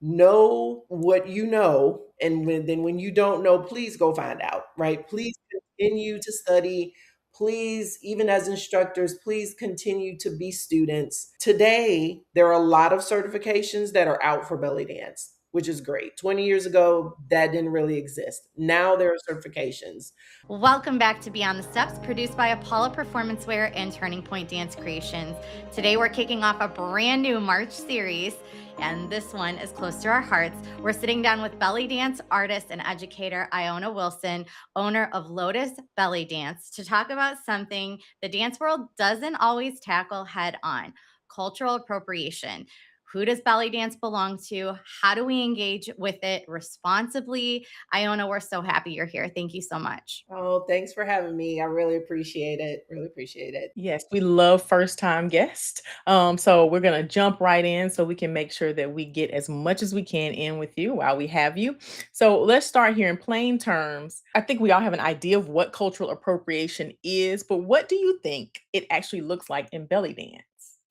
know what you know, and when you don't know, please go find out, right? Please continue to study. Please, even as instructors, please continue to be students. Today there are a lot of certifications that are out for belly dance, which is great. 20 years ago that didn't really exist. Now there are certifications. Welcome back to Beyond the Steps, produced by Apollo Performance Wear and Turning Point Dance Creations. Today we're kicking off a brand new March series, and this one is close to our hearts. We're sitting down with belly dance artist and educator Iona Wilson, owner of Lotus Belly Dance, to talk about something the dance world doesn't always tackle head on: cultural appropriation. Who does belly dance belong to? How do we engage with it responsibly? Iona, we're so happy you're here. Thank you so much. Oh, thanks for having me. I really appreciate it. Really appreciate it. Yes, we love first time guests. So we're going to jump right in so we can make sure that we get as much as we can in with you while we have you. So let's start here in plain terms. I think we all have an idea of what cultural appropriation is, but what do you think it actually looks like in belly dance?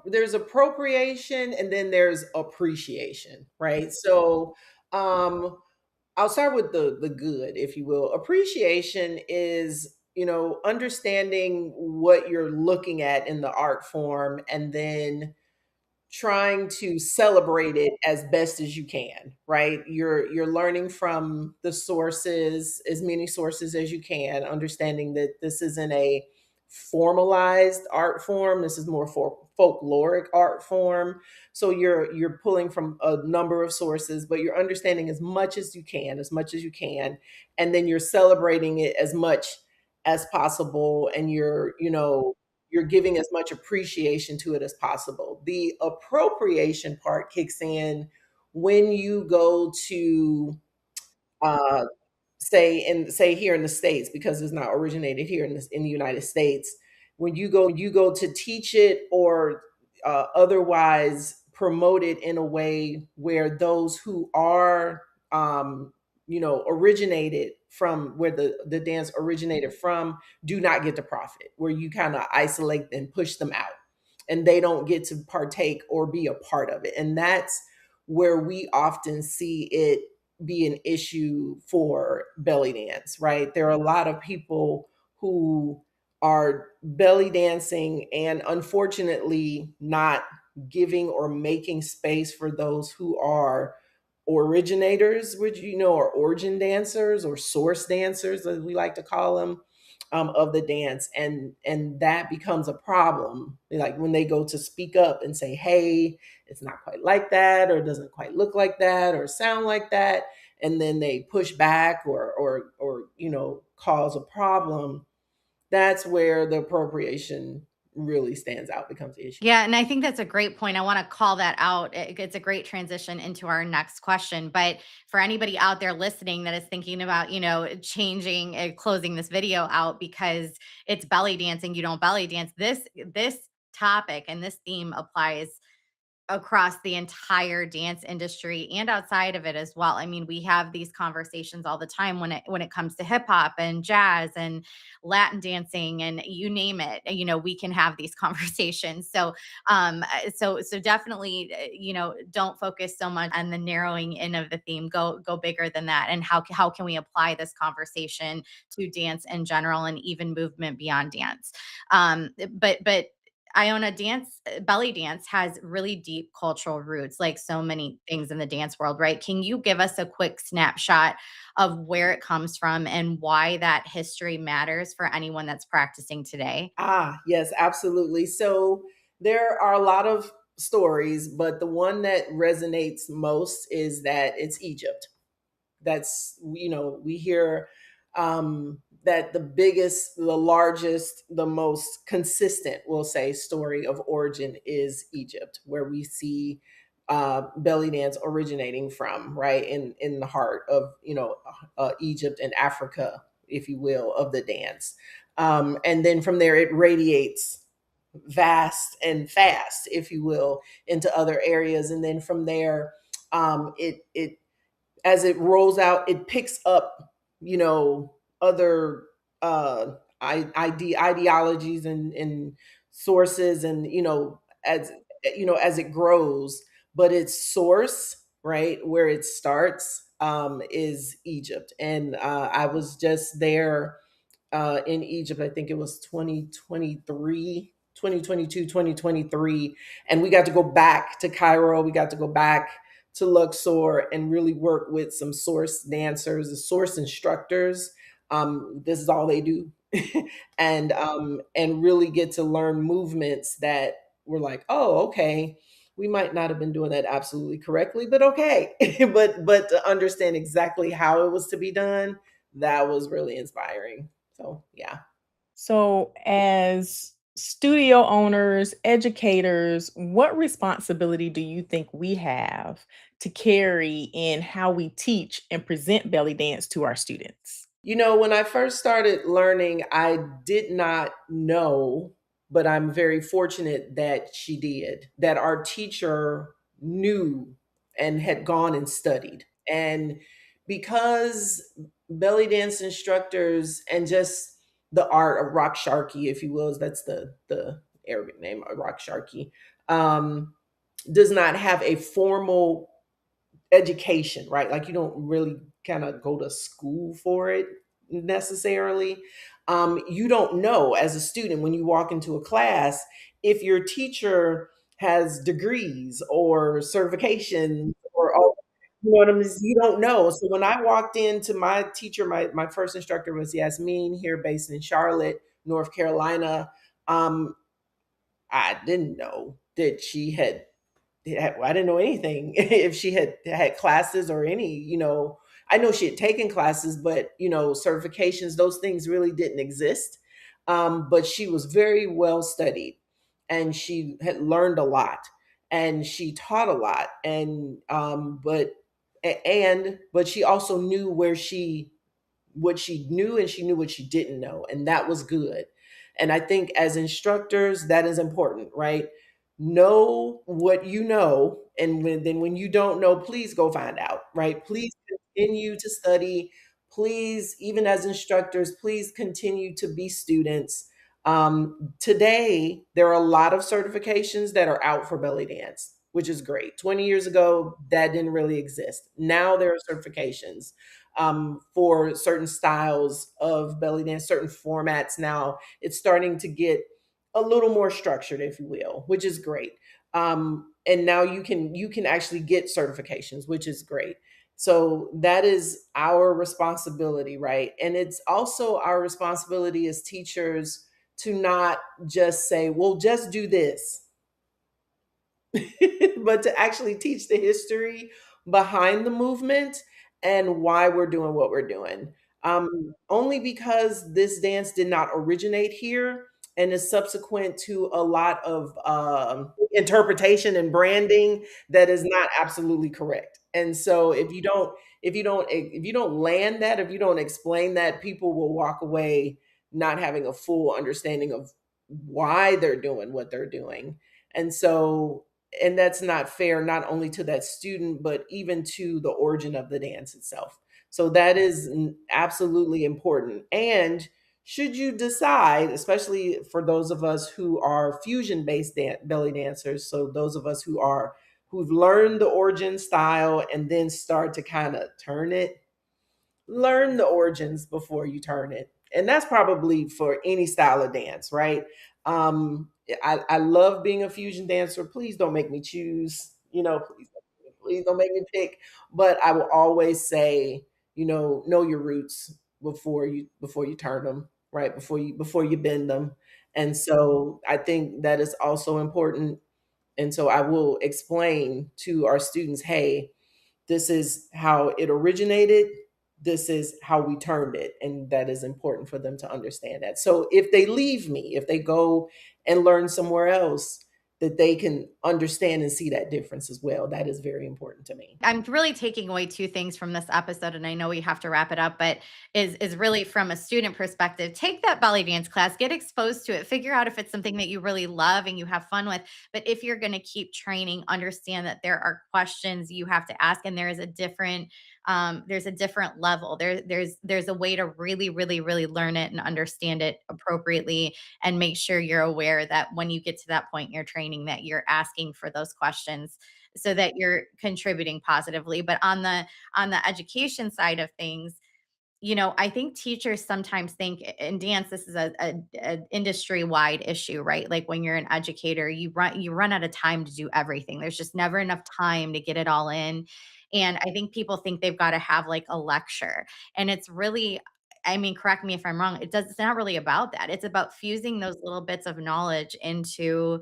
There's appropriation and then there's appreciation, right? So um I'll start with the good, if you will. Appreciation is, understanding what you're looking at in the art form and then trying to celebrate it as best as you can, right? You're learning from the sources, as many sources as you can, understanding that this isn't a formalized art form. This is more for folkloric art form. So you're pulling from a number of sources, but you're understanding as much as you can, and then you're celebrating it as much as possible, and you're giving as much appreciation to it as possible. The appropriation part kicks in when you go to uh, say here in the States, because it's not originated here in the United States. When you go to teach it or otherwise promote it in a way where those who are originated from where the dance originated from do not get to profit, where you kind of isolate and push them out and they don't get to partake or be a part of it. And that's where we often see it be an issue for belly dance, right? There are a lot of people who are belly dancing and unfortunately not giving or making space for those who are originators, which are origin dancers or source dancers, as we like to call them, of the dance, and that becomes a problem. Like when they go to speak up and say, "Hey, it's not quite like that," or "It doesn't quite look like that," or "Sound like that," and then they push back or cause a problem. That's where the appropriation really stands out, becomes the issue. Yeah, and I think that's a great point. I want to call that out. It's a great transition into our next question. But for anybody out there listening that is thinking about, changing, closing this video out because it's belly dancing, you don't belly dance. This topic and this theme applies across the entire dance industry and outside of it as well. I mean, we have these conversations all the time when it comes to hip hop and jazz and Latin dancing and you name it. We can have these conversations. So definitely, don't focus so much on the narrowing in of the theme. Go bigger than that. And how can we apply this conversation to dance in general and even movement beyond dance? But Iona, belly dance has really deep cultural roots, like so many things in the dance world, right? Can you give us a quick snapshot of where it comes from and why that history matters for anyone that's practicing today? Yes, absolutely. So there are a lot of stories, but the one that resonates most is that it's Egypt. That's, we hear that the biggest, the largest, the most consistent, we'll say, story of origin is Egypt, where we see belly dance originating from, right in the heart of Egypt and Africa, if you will, of the dance. And then from there, it radiates vast and fast, if you will, into other areas. And then from there, it as it rolls out, it picks up, other ideologies and sources, and as as it grows, but its source right? Where it starts is Egypt. And I was just there in Egypt. I think it was 2023, 2022, 2023. And we got to go back to Cairo. We got to go back to Luxor and really work with some source dancers, the source instructors. This is all they do. And really get to learn movements that were like, oh, okay, we might not have been doing that absolutely correctly, but okay. But to understand exactly how it was to be done, that was really inspiring. So yeah. So, as studio owners, educators, what responsibility do you think we have to carry in how we teach and present belly dance to our students? When I first started learning, I did not know, but I'm very fortunate that she did, that our teacher knew and had gone and studied. And because belly dance instructors and just the art of rock sharky, if you will, that's the Arabic name, rock sharky, um, does not have a formal education, right? Like you don't really kind of go to school for it necessarily. You don't know as a student when you walk into a class if your teacher has degrees or certification or all, you know what I mean? You don't know. So when I walked into my teacher, my first instructor was Yasmin here based in Charlotte, North Carolina. Um, I didn't know that she had I didn't know anything if she had classes or any, I know she had taken classes, but certifications, those things really didn't exist. But she was very well studied and she had learned a lot and she taught a lot. But she also knew what she knew and she knew what she didn't know, and that was good. And I think as instructors that is important, right? Know what you know, and then when you don't know, please go find out, right? Please continue to study. Please, even as instructors, please continue to be students. Today there are a lot of certifications that are out for belly dance, which is great. 20 years ago that didn't really exist. Now there are certifications for certain styles of belly dance, certain formats. Now it's starting to get a little more structured, if you will, which is great. And now you can actually get certifications, which is great. So that is our responsibility, right? And it's also our responsibility as teachers to not just say, well, just do this, but to actually teach the history behind the movement and why we're doing what we're doing. Only because this dance did not originate here and is subsequent to a lot of interpretation and branding that is not absolutely correct. And so if you don't land that, if you don't explain that, people will walk away not having a full understanding of why they're doing what they're doing. And so and that's not fair not only to that student but even to the origin of the dance itself. So that is absolutely important. And should you decide, especially for those of us who are fusion based belly dancers, so those of us who've learned the origin style and then start to kind of turn it, learn the origins before you turn it. And that's probably for any style of dance, right? I love being a fusion dancer. Please don't make me choose, please don't make me pick. But I will always say, know your roots before you turn them, right? Before you bend them. And so I think that is also important. And so I will explain to our students, hey, this is how it originated. This is how we turned it. And that is important for them to understand that. So if they leave me, if they go and learn somewhere else, that they can understand and see that difference as well. That is very important to me. I'm really taking away two things from this episode, and I know we have to wrap it up, but is really from a student perspective. Take that belly dance class, get exposed to it, figure out if it's something that you really love and you have fun with. But if you're going to keep training, understand that there are questions you have to ask, and there's a different level. There's a way to really, really, really learn it and understand it appropriately, and make sure you're aware that when you get to that point in your training that you're asking for those questions so that you're contributing positively. But on the education side of things, I think teachers sometimes think in dance, this is a industry wide issue, right? Like when you're an educator, you run out of time to do everything. There's just never enough time to get it all in. And I think people think they've got to have like a lecture. And it's really, I mean, correct me if I'm wrong. It's not really about that. It's about fusing those little bits of knowledge into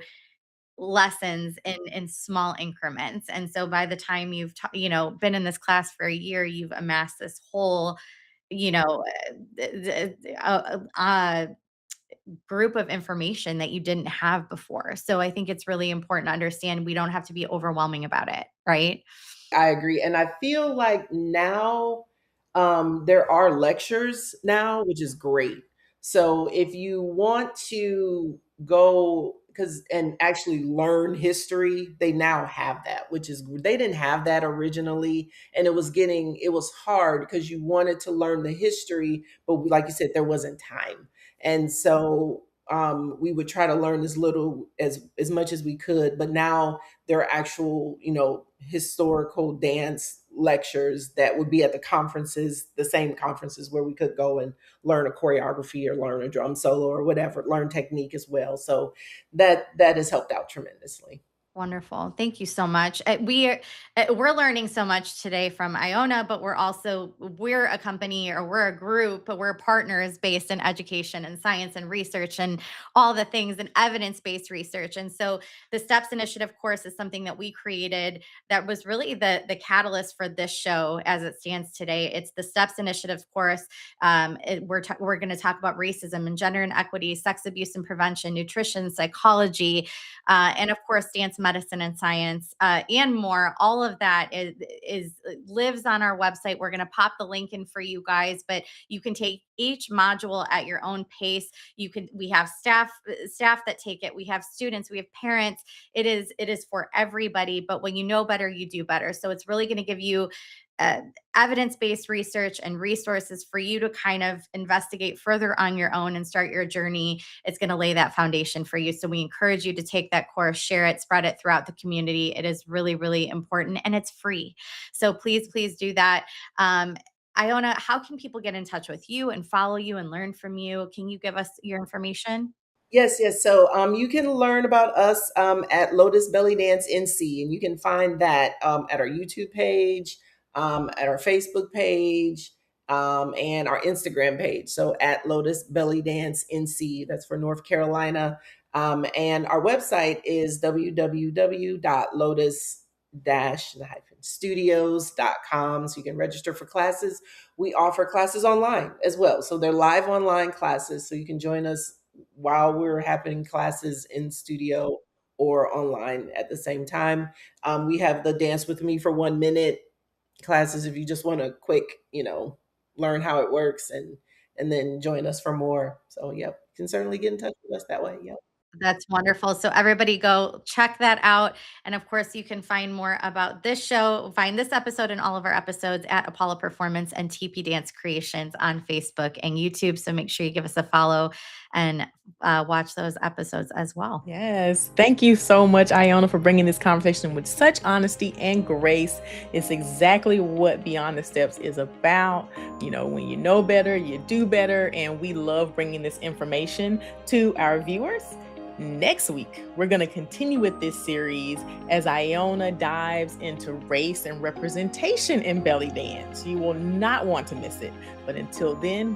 lessons in small increments. And so by the time been in this class for a year, you've amassed this whole, you know, group of information that you didn't have before. So I think it's really important to understand we don't have to be overwhelming about it, right? I agree. And I feel like now there are lectures now, which is great. So if you want to go because and actually learn history, they now have that, which is they didn't have that originally. And it was hard because you wanted to learn the history, but like you said, there wasn't time. And so we would try to learn as little as much as we could, but now there are actual, historical dance lectures that would be at the conferences, the same conferences where we could go and learn a choreography or learn a drum solo or whatever, learn technique as well. So that has helped out tremendously. Wonderful. Thank you so much. We're learning so much today from Iona, but we're a company or we're a group, but we're partners based in education and science and research and all the things and evidence-based research. And so the STEPS initiative course is something that we created that was really the catalyst for this show as it stands today. It's the STEPS initiative course. We're going to talk about racism and gender inequity, sex abuse and prevention, nutrition, psychology, and of course, dance medicine and science, and more. All of that is lives on our website. We're going to pop the link in for you guys, but you can take each module at your own pace. We have staff that take it. We have students. We have parents. It is for everybody. But when you know better, you do better. So it's really going to give you uh, evidence-based research and resources for you to kind of investigate further on your own and start your journey. It's going to lay that foundation for you. So we encourage you to take that course, share it, spread it throughout the community. It is really, really important and it's free. So please, please do that. Iona, how can people get in touch with you and follow you and learn from you? Can you give us your information? Yes, yes. So you can learn about us at Lotus Bellydance NC, and you can find that at our YouTube page, at our Facebook page, and our Instagram page. So at Lotus Bellydance NC, that's for North Carolina. And our website is www.lotus-studios.com. So you can register for classes. We offer classes online as well. So they're live online classes. So you can join us while we're having classes in studio or online at the same time. We have the Dance with Me for 1 minute classes if you just want to quick, learn how it works and then join us for more. So yep, you can certainly get in touch with us that way. Yep. That's wonderful. So everybody go check that out. And of course, you can find more about this show, find this episode and all of our episodes at Apollo Performance and TP Dance Creations on Facebook and YouTube. So make sure you give us a follow and watch those episodes as well. Yes. Thank you so much, Iona, for bringing this conversation with such honesty and grace. It's exactly what Beyond the Steps is about. When you know better, you do better. And we love bringing this information to our viewers. Next week, we're going to continue with this series as Iona dives into race and representation in belly dance. You will not want to miss it. But until then, we